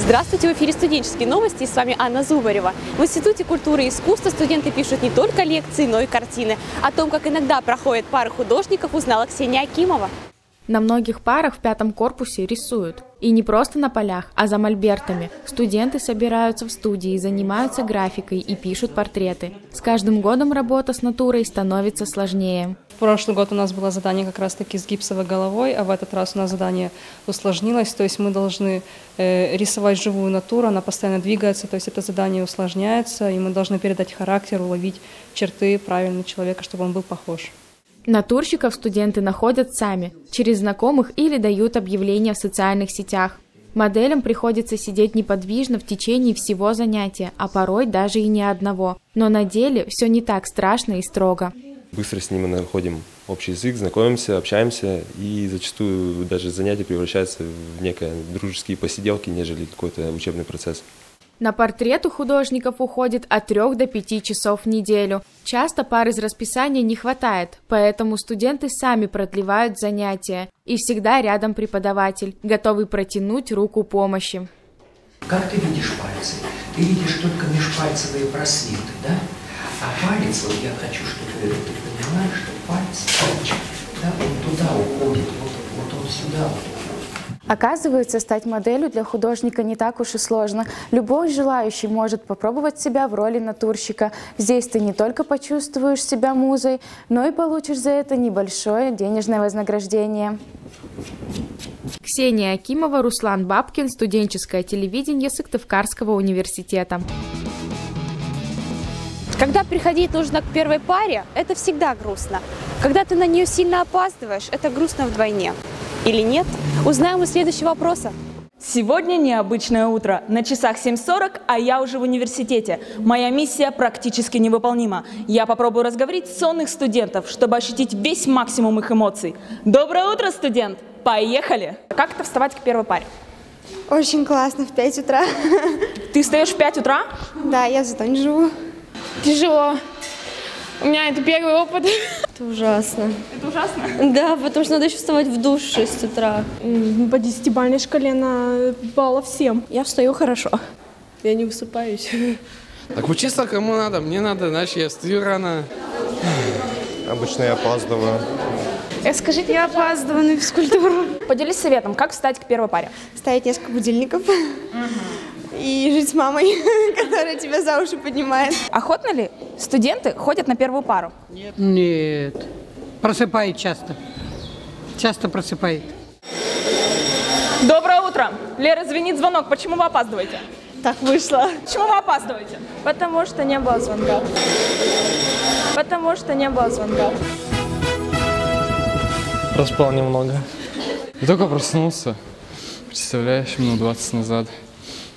Здравствуйте, в эфире «Студенческие новости» и с вами Анна Зубарева. В Институте культуры и искусства студенты пишут не только лекции, но и картины. О том, как иногда проходят пары художников, узнала Ксения Акимова. На многих парах в 5-м корпусе рисуют. И не просто на полях, а за мольбертами. Студенты собираются в студии, занимаются графикой и пишут портреты. С каждым годом работа с натурой становится сложнее. В прошлый год у нас было задание как раз-таки с гипсовой головой, а в этот раз у нас задание усложнилось. То есть мы должны рисовать живую натуру, она постоянно двигается, то есть это задание усложняется, и мы должны передать характер, уловить черты правильного человека, чтобы он был похож. Натурщиков студенты находят сами, через знакомых или дают объявления в социальных сетях. Моделям приходится сидеть неподвижно в течение всего занятия, а порой даже и не одного. Но на деле все не так страшно и строго. Быстро с ними находим общий язык, знакомимся, общаемся, и зачастую даже занятия превращаются в некие дружеские посиделки, нежели какой-то учебный процесс. На портрет у художников уходит от 3 до 5 часов в неделю. Часто пар из расписания не хватает, поэтому студенты сами продлевают занятия. И всегда рядом преподаватель, готовый протянуть руку помощи. Как ты видишь пальцы? Ты видишь только межпальцевые просветы, да? А палец, вот я хочу, чтобы ты поняла, что палец, да, он туда уходит, вот он сюда вот уходит. Оказывается, стать моделью для художника не так уж и сложно. Любой желающий может попробовать себя в роли натурщика. Здесь ты не только почувствуешь себя музой, но и получишь за это небольшое денежное вознаграждение. Ксения Акимова, Руслан Бабкин, студенческое телевидение Сыктывкарского университета. Когда приходить нужно к первой паре, это всегда грустно. Когда ты на нее сильно опаздываешь, это грустно вдвойне. Или нет? Узнаем из следующего вопроса. Сегодня необычное утро. На часах 7:40, а я уже в университете. Моя миссия практически невыполнима. Я попробую разговорить сонных студентов, чтобы ощутить весь максимум их эмоций. Доброе утро, студент! Поехали! Как это вставать к первой паре? Очень классно, в 5 утра. Ты встаешь в 5 утра? Да, я в Затоне живу. Тяжело. У меня это первый опыт. Это ужасно. Это ужасно? Да, потому что надо еще вставать в душ в 6 утра. По 10-бальной шкале на баллов 7. Я встаю хорошо. Я не высыпаюсь. Так учиться кому надо? Мне надо, иначе я встаю рано. Обычно я опаздываю. Скажите, я опаздываю на физкультуру. Поделись советом, как встать к первой паре? Ставить несколько будильников. И жить с мамой, которая тебя за уши поднимает. Охотно ли студенты ходят на первую пару? Нет. Просыпает часто. Часто просыпает. Доброе утро. Лера, звенит звонок. Почему вы опаздываете? Так вышло. Почему вы опаздываете? Потому что не было звонка. Проспал немного. Я только проснулся. Представляешь, минут 20 назад.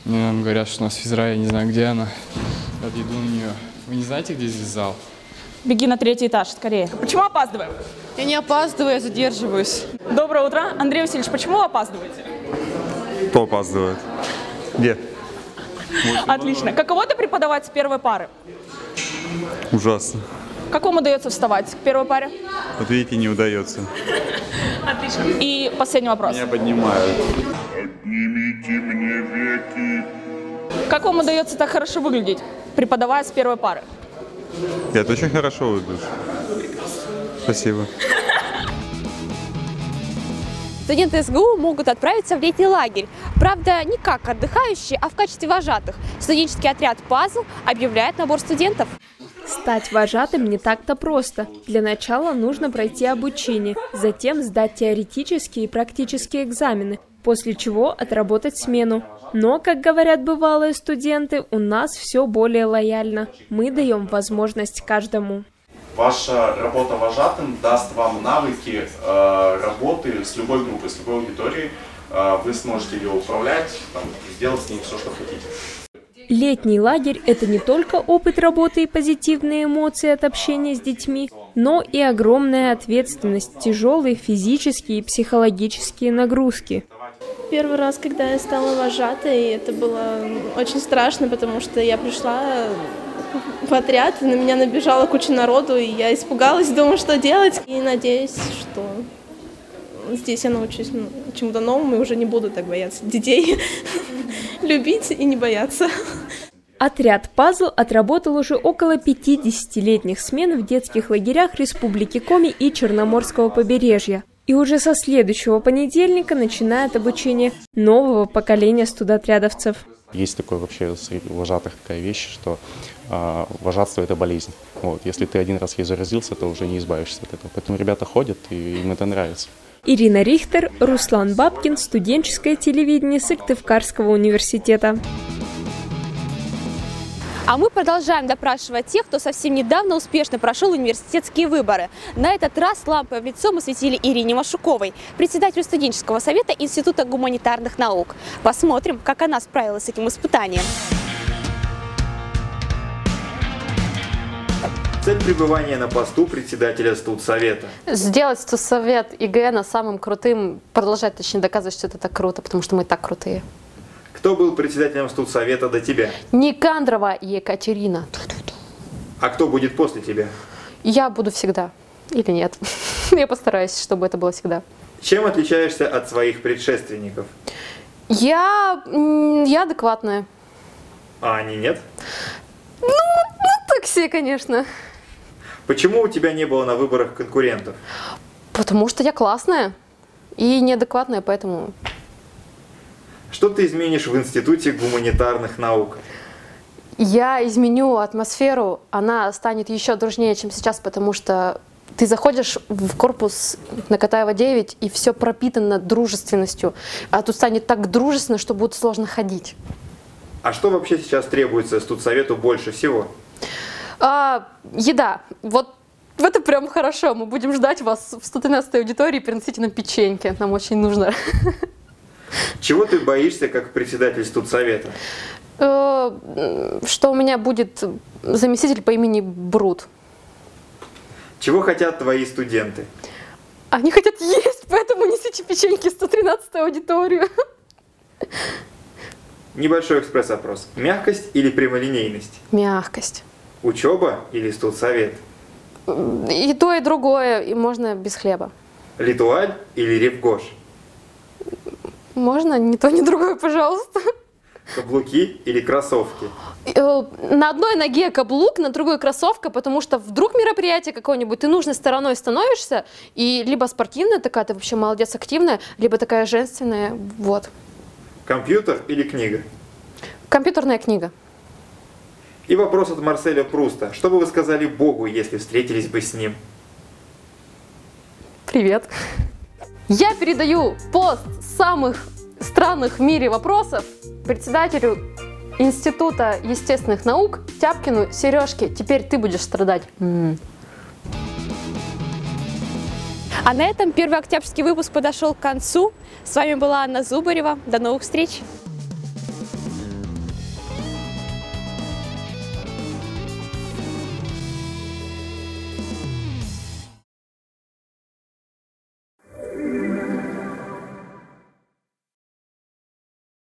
Мне нам говорят, что у нас физра, я не знаю, где она. Подъеду на нее. Вы не знаете, где здесь зал? Беги на 3-й этаж, скорее. Почему опаздываем? Я не опаздываю, я задерживаюсь. Доброе утро. Андрей Васильевич, почему вы опаздываете? Кто опаздывает? Где? Отлично. Каково это преподавать с первой пары? Ужасно. Как вам удается вставать к первой паре? Вот видите, не удается. Отлично. И последний вопрос. Меня поднимают. Поднимите мне веки. Как вам удается так хорошо выглядеть, преподавая с первой пары? Я очень хорошо выгляжу. Спасибо. Студенты СГУ могут отправиться в летний лагерь. Правда, не как отдыхающие, а в качестве вожатых. Студенческий отряд «Пазл» объявляет набор студентов. Стать вожатым не так-то просто. Для начала нужно пройти обучение, затем сдать теоретические и практические экзамены, после чего отработать смену. Но, как говорят бывалые студенты, у нас все более лояльно. Мы даем возможность каждому. Ваша работа вожатым даст вам навыки работы с любой группой, с любой аудиторией. Вы сможете ее управлять, сделать с ней все, что хотите. Летний лагерь – это не только опыт работы и позитивные эмоции от общения с детьми, но и огромная ответственность, тяжелые физические и психологические нагрузки. Первый раз, когда я стала вожатой, это было очень страшно, потому что я пришла в отряд, и на меня набежала куча народу, и я испугалась, думала, что делать. И надеюсь, что здесь я научусь чему-то новому и уже не буду так бояться детей. Любить и не бояться. Отряд «Пазл» отработал уже около 50-летних смен в детских лагерях Республики Коми и Черноморского побережья. И уже со следующего понедельника начинает обучение нового поколения студотрядовцев. Есть такое вообще среди вожатых такая вещь, что вожатство – это болезнь. Вот. Если ты один раз ей заразился, то уже не избавишься от этого. Поэтому ребята ходят, и им это нравится. Ирина Рихтер, Руслан Бабкин, студенческое телевидение Сыктывкарского университета. А мы продолжаем допрашивать тех, кто совсем недавно успешно прошел университетские выборы. На этот раз лампой в лицо мы светили Ирине Машуковой, председателю студенческого совета Института гуманитарных наук. Посмотрим, как она справилась с этим испытанием. Цель пребывания на посту председателя студсовета. Сделать студсовет ИГН самым крутым, продолжать, точнее, доказывать, что это так круто, потому что мы так крутые. Кто был председателем студсовета до тебя? Никандрова Екатерина. А кто будет после тебя? Я буду всегда. Или нет? Я постараюсь, чтобы это было всегда. Чем отличаешься от своих предшественников? Я адекватная. А они нет? Ну, так все, конечно. Почему у тебя не было на выборах конкурентов? Потому что я классная и неадекватная, поэтому... Что ты изменишь в Институте гуманитарных наук? Я изменю атмосферу, она станет еще дружнее, чем сейчас, потому что ты заходишь в корпус на Катаева 9, и все пропитано дружественностью. А тут станет так дружественно, что будет сложно ходить. А что вообще сейчас требуется студсовету больше всего? Еда. Вот это прям хорошо. Мы будем ждать вас в 113-й аудитории, приносите нам печеньки. Нам очень нужно. Чего ты боишься как председатель студсовета? Что у меня будет заместитель по имени Брут. Чего хотят твои студенты? Они хотят есть, поэтому несите печеньки в 113-ю аудиторию. Небольшой экспресс-опрос. Мягкость или прямолинейность? Мягкость. Учеба или студсовет? И то, и другое, и можно без хлеба. Литуаль или ревгош? Можно ни то, ни другое, пожалуйста. Каблуки или кроссовки? На одной ноге каблук, на другой кроссовка, потому что вдруг мероприятие какое-нибудь, ты нужной стороной становишься, и либо спортивная такая, ты вообще молодец, активная, либо такая женственная, вот. Компьютер или книга? Компьютерная книга. И вопрос от Марселя Пруста. Что бы вы сказали Богу, если встретились бы с ним? Привет. Я передаю пост самых странных в мире вопросов председателю Института естественных наук Тяпкину Сережке. Теперь ты будешь страдать. А на этом первый октябрьский выпуск подошел к концу. С вами была Анна Зубарева. До новых встреч!